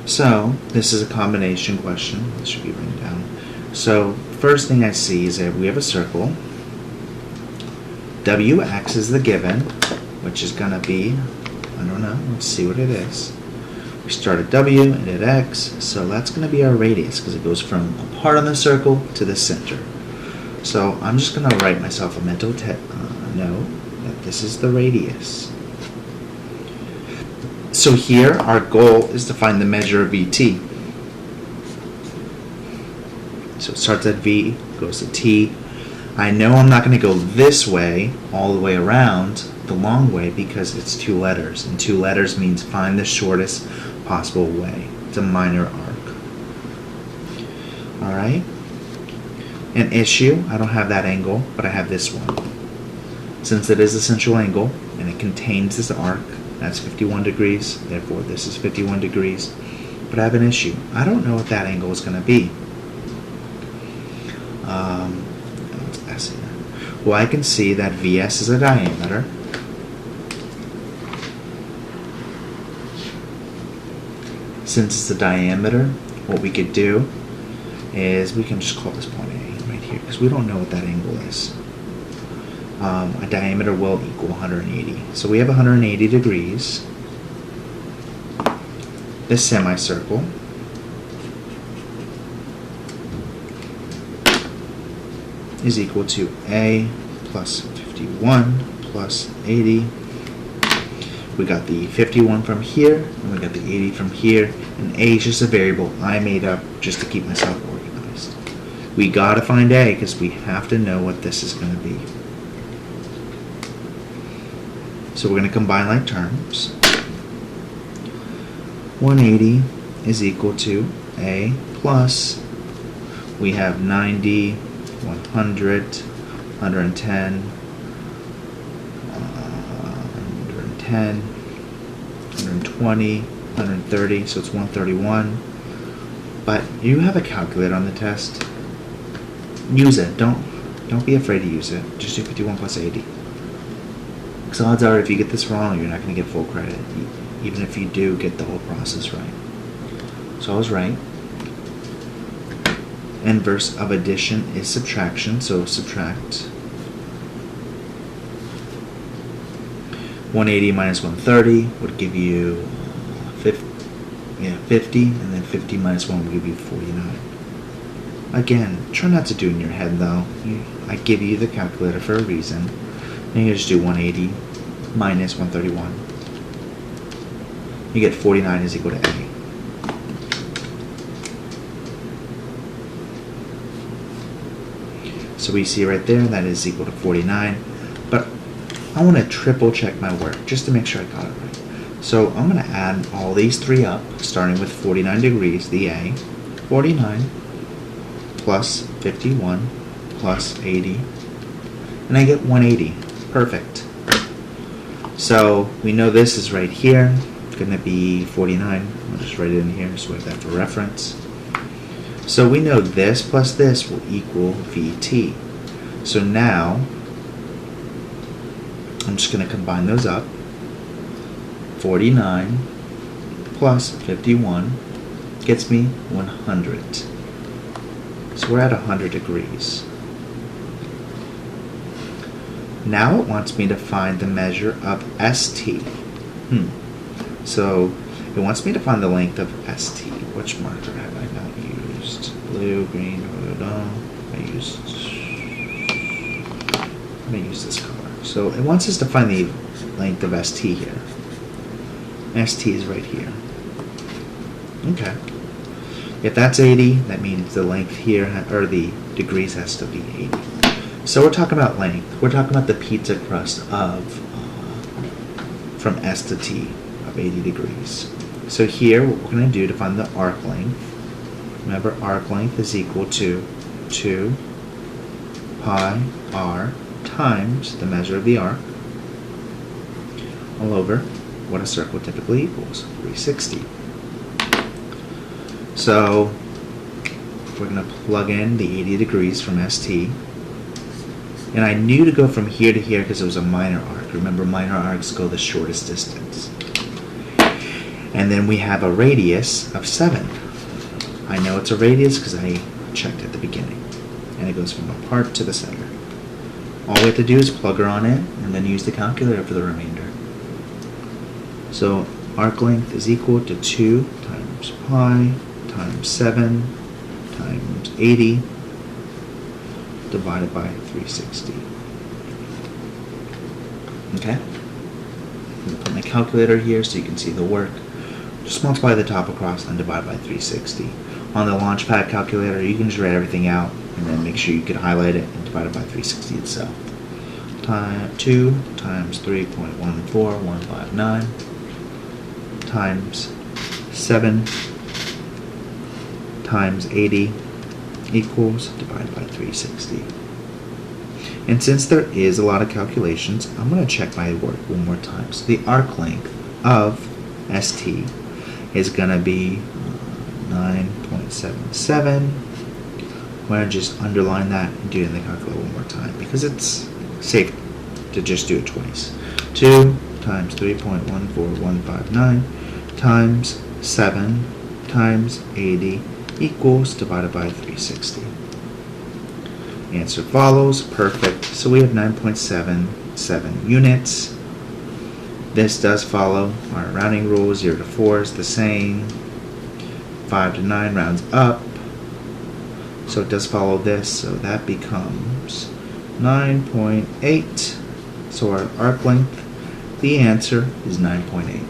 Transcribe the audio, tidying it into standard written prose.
So this is a combination question. This should be written down. So first thing I see is that we have a circle. WX is the given, which is going to be, I don't know, let's see what it is. We start at W and at X, so that's going to be our radius because it goes from a part on the circle to the center. So I'm just going to write myself a mental note that this is the radius. So here our goal is to find the measure of VT. So it starts at V, goes to T. I know I'm not going to go this way all the way around the long way because it's 2 letters, and 2 letters means find the shortest possible way. It's a minor arc. Alright? An issue, I don't have that angle, but I have this one. Since it is a central angle and it contains this arc, that's 51 degrees, therefore this is 51 degrees. But I have an issue. I don't know what that angle is going to be. What's S here? Well, I can see that VS is a diameter. Since it's a diameter, what we could do is we can just call this point A right here because we don't know what that angle is. A diameter will equal 180. So we have 180 degrees. This semicircle is equal to A plus 51 plus 80. We got the 51 from here, and we got the 80 from here, and A is just a variable I made up just to keep myself organized. We gotta find A because we have to know what this is going to be. So we're going to combine like terms. 180 is equal to A plus, we have 90, 100, 110, 110, 120, 130, so it's 131. But you have a calculator on the test. Use it. Don't be afraid to use it. Just do 51 plus 80. Because odds are if you get this wrong, you're not going to get full credit, even if you do get the whole process right. So I was right. Inverse of addition is subtraction, so subtract 180 minus 130 would give you 50, and then 50 minus 1 would give you 49. Again, try not to do it in your head though. I give you the calculator for a reason. And you just do 180 minus 131. You get 49 is equal to A. So we see right there that is equal to 49. But I want to triple check my work just to make sure I got it right. So I'm going to add all these 3 up, starting with 49 degrees, the A. 49 plus 51 plus 80. And I get 180. Perfect. So we know this is right here. It's going to be 49. I'll just write it in here so we have that for reference. So we know this plus this will equal VT. So now I'm just going to combine those up. 49 plus 51 gets me 100. So we're at 100 degrees. Now it wants me to find the measure of ST. So it wants me to find the length of ST. Which marker have I not used? Blue, green, I'm going to use this color. So it wants us to find the length of ST here. ST is right here. Okay. If that's 80, that means the length here, or the degrees, has to be 80. So we're talking about length. We're talking about the pizza crust of from S to T of 80 degrees. So here, what we're going to do to find the arc length, remember arc length is equal to 2 pi r times the measure of the arc all over what a circle typically equals, 360. So we're going to plug in the 80 degrees from ST. And I knew to go from here to here because it was a minor arc. Remember, minor arcs go the shortest distance. And then we have a radius of 7. I know it's a radius because I checked at the beginning. And it goes from a part to the center. All we have to do is plug her on in and then use the calculator for the remainder. So arc length is equal to 2 times pi times 7 times 80 divided by 360. Okay? I'm going to put my calculator here so you can see the work. Just multiply the top across and divide by 360. On the Launchpad calculator, you can just write everything out and then make sure you can highlight it and divide it by 360 itself. 2 times 3.14159 times 7 times 80 equals divided by 360. And since there is a lot of calculations, I'm going to check my work one more time. So the arc length of ST is going to be 9.77. I'm going to just underline that and do it in the calculator one more time because it's safe to just do it twice. 2 times 3.14159 times 7 times 80 equals divided by 360. Answer follows. Perfect. So we have 9.77 units. This does follow our rounding rule. 0 to 4 is the same. 5 to 9 rounds up. So it does follow this. So that becomes 9.8. So our arc length, the answer is 9.8.